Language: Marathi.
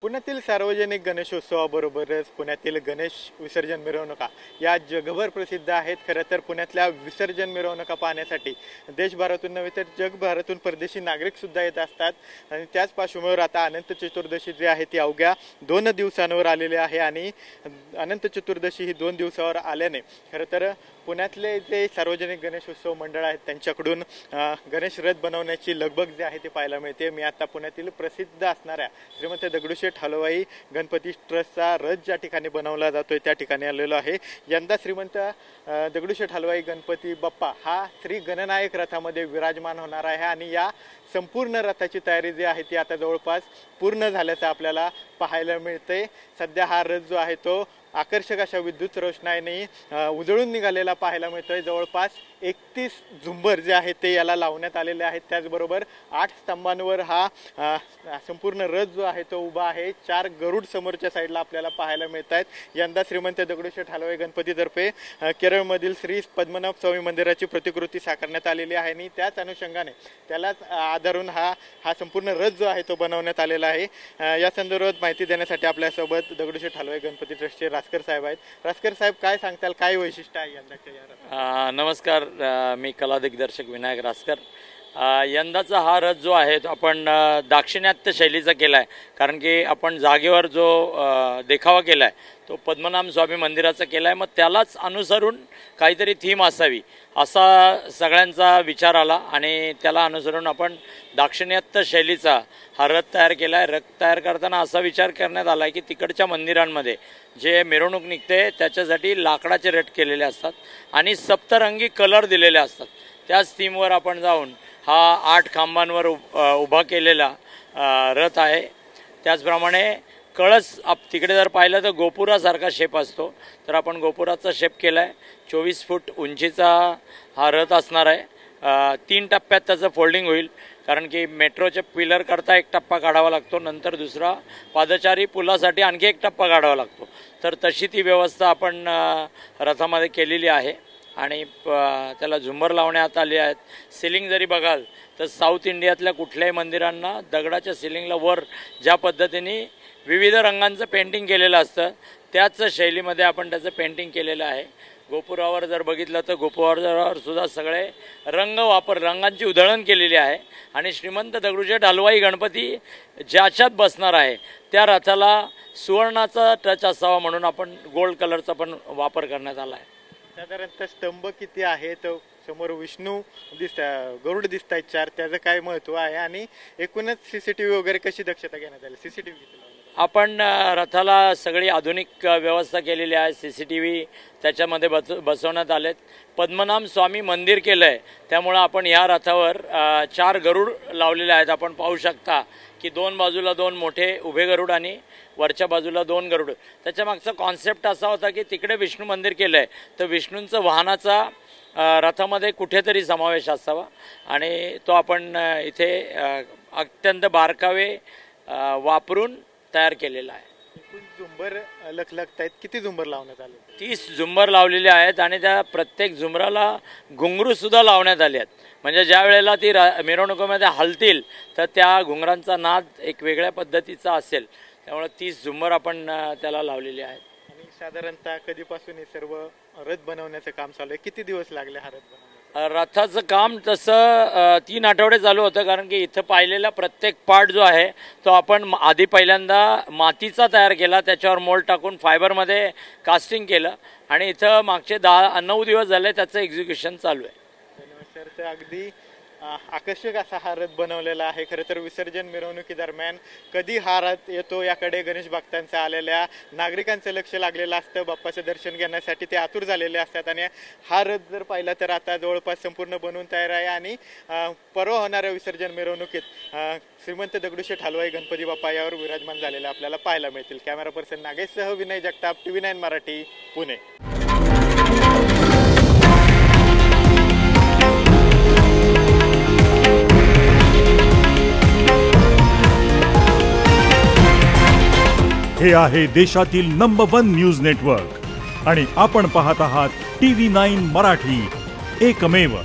पुण्यातील सार्वजनिक गणेशोत्सवाबरोबरच पुण्यातील गणेश विसर्जन मिरवणुका या जगभर प्रसिद्ध आहेत। खरं तर पुण्यातल्या विसर्जन मिरवणुका पाहण्यासाठी देशभरातून नव्हे तर जगभरातून परदेशी नागरिक सुद्धा येत असतात आणि त्याच पार्श्वभूमीवर आता अनंत चतुर्दशी जी आहे ती अवघ्या 2 दिवसांवर आलेली आहे आणि अनंत चतुर्दशी ही 2 दिवसावर आल्याने खरं तर पुण्यातले जे सार्वजनिक गणेशोत्सव मंडळ आहेत त्यांच्याकडून गणेश रथ बनवण्याची लगबग जी आहे ती पाहायला मिळते। मी आता पुण्यातील प्रसिद्ध असणाऱ्या श्रीमंत दगडूशेठ हलवाई गणपती ट्रस्टचा रथ ज्या ठिकाणी बनवला जातोय त्या ठिकाणी आलेलो आहे। यंदा श्रीमंत दगडूशेठ हलवाई गणपती बाप्पा हा श्री गणनायक रथामध्ये विराजमान होणार आहे आणि या संपूर्ण रथाची तयारी जी आहे ती आता जवळपास पूर्ण झाल्याचं आपल्याला पाहायला मिळते। सध्या हा रथ जो आहे तो आकर्षक अशा विद्युत रोषणाईने उजळून निघालेला पाहायला मिळतोय। जवळपास 31 झुंबर जे आहेत ते याला लावण्यात आलेले आहेत। त्याचबरोबर 8 स्तंभांवर हा संपूर्ण रथ जो आहे तो उभा आहे। 4 गरुड समोरच्या साईडला आपल्याला पाहायला मिळत आहेत। यंदा श्रीमंत दगडूशेठ हलवाई गणपतीतर्फे केरळमधील श्री पद्मनाभ स्वामी मंदिराची प्रतिकृती साकारण्यात आलेली आहे आणि त्याच अनुषंगाने त्यालाच आधारून हा संपूर्ण रथ जो आहे तो बनवण्यात आलेला आहे। या संदर्भात माहिती देण्यासाठी आपल्यासोबत दगडूशेठ हलवाई गणपती ट्रस्टचे रासकर साहेब आहेत। रासकर साहेब, काय सांगताल, काय वैशिष्ट्य आहे यंदाच्या या रथाचे? नमस्कार, मी कला दिग्दर्शक विनायक रासकर। यंदाचा हा रथ जो आहे तो आपण दाक्षिणात्य शैलीचा केला आहे, कारण की आपण जागेवर जो देखावा केला आहे तो पद्मनाभ स्वामी मंदिराचा केला आहे। मग त्यालाच अनुसरून काहीतरी थीम असावी असा सगळ्यांचा विचार आला आणि त्याला अनुसरून आपण दाक्षिणात्य शैलीचा हा रथ तयार केला आहे। रथ तयार करताना असा विचार करण्यात आला आहे की तिकडच्या मंदिरांमध्ये जे मिरवणूक निघते त्याच्यासाठी लाकडाचे रथ केलेले असतात आणि सप्तरंगी कलर दिलेले असतात। त्याच थीमवर आपण जाऊन हा 8 खांबांवर उभा केलेला रथ आहे। त्याचप्रमाणे कळस तिकडे जर पाहिलं तर गोपुरासारखा शेप असतो, तर आपण गोपुराचा शेप केला आहे। 24 फूट उंचीचा हा रथ असणार आहे। 3 टप्प्यात त्याचं फोल्डिंग होईल, कारण की मेट्रोचे पिलर करता 1 टप्पा काढावा लागतो, नंतर दुसरा पादचारी पुलासाठी आणखी 1 टप्पा काढावा लागतो। तर तशी ती व्यवस्था आपण रथामध्ये केलेली आहे आणि त्याला झुंबर लावण्यात आले आहेत। सिलिंग जरी बघाल तर साऊथ इंडियातल्या कुठल्याही मंदिरांना दगडाच्या सिलिंगला वर ज्या पद्धतीने विविध रंगांचं पेंटिंग केलेलं असतं त्याच शैलीमध्ये आपण त्याचं पेंटिंग केलेलं आहे। गोपुरावर जर बघितलं तर गोपुरावर सुद्धा सगळे रंगांची उधळण केलेली आहे आणि श्रीमंत दगडूशेठ हलवाई गणपती ज्याच्यात बसणार आहे त्या रथाला सुवर्णाचा टच असावा म्हणून आपण गोल्ड कलरचा पण वापर करण्यात आला आहे। साधारणतः स्तंभ किती आहेत? समोर विष्णू गरुड दिसत आहेत 4, त्याचं काय महत्व आहे आणि एकूणच सीसीटीव्ही वगैरे कशी दक्षता घेण्यात आली? सीसीटीव्ही किती आपण रथाला सगळी आधुनिक व्यवस्था केलेली आहे। सीसीटीव्ही त्याच्यामध्ये बसवण्यात आलेत। पद्मनाभ स्वामी मंदिर केलं आहे त्यामुळं आपण या रथावर 4 गरुड लावलेले आहेत। आपण पाहू शकता की 2 बाजूला 2 मोठे उभे गरुड आणि वरच्या बाजूला 2 गरुड। त्याच्या मागचा कॉन्सेप्ट असा होता की तिकडे विष्णू मंदिर केलं आहे तर विष्णूंचं वाहनाचा रथामध्ये कुठेतरी समावेश असावा आणि तो आपण इथे अत्यंत बारकावे वापरून तयार केलेला आहे। झुंबर लखलखत आहेत, किती झुंबर लावण्यात आले? 30 झुंबर लावलेले आहेत आणि त्या प्रत्येक झुंबराला घुंगरू सुद्धा लावण्यात आले आहेत, म्हणजे ज्या वेळेला ती मिरवणुकीमध्ये हलतील तर त्या घुंगरांचा नाद एक वेगळ्या पद्धतीचा असेल, त्यामुळे 30 झुंबर आपण त्याला लावलेले आहेत। आणि साधारणतः कधीपासून हे सर्व रथ बनवण्याचं काम चालू आहे? किती दिवस लागले हा रथ बनवण्यासाठी? रथाचं काम तसं 3 आठवडे चालू होतं, कारण की इथं पाहिलेला प्रत्येक पार्ट जो आहे तो आपण आधी पहिल्यांदा मातीचा तयार केला, त्याच्यावर मोल्ड टाकून फायबरमध्ये कास्टिंग केलं आणि इथं मागचे 9 दिवस झाले त्याचं एक्झिक्युशन चालू आहे। धन्यवाद सर। तर अगदी आकर्षक असा हा रथ बनवलेला आहे। खरं तर विसर्जन मिरवणुकीदरम्यान कधी हा रथ येतो याकडे गणेश भक्तांचं आलेल्या नागरिकांचं लक्ष लागलेलं असतं। बाप्पाचं दर्शन घेण्यासाठी ते आतुर झालेले असतात आणि हा रथ जर पाहिला तर आता जवळपास संपूर्ण बनवून तयार आहे आणि परवा होणाऱ्या विसर्जन मिरवणुकीत श्रीमंत दगडूशेठ हलवाई गणपती बाप्पा यावर विराजमान झालेले आपल्याला पाहायला मिळतील। कॅमेरा पर्सन नागेशसह विनय जगताप, TV9 मराठी, पुणे। हे आहे देशातील नंबर 1 न्यूज नेटवर्क आणि आपण पाहत आहात TV9 मराठी, एकमेव।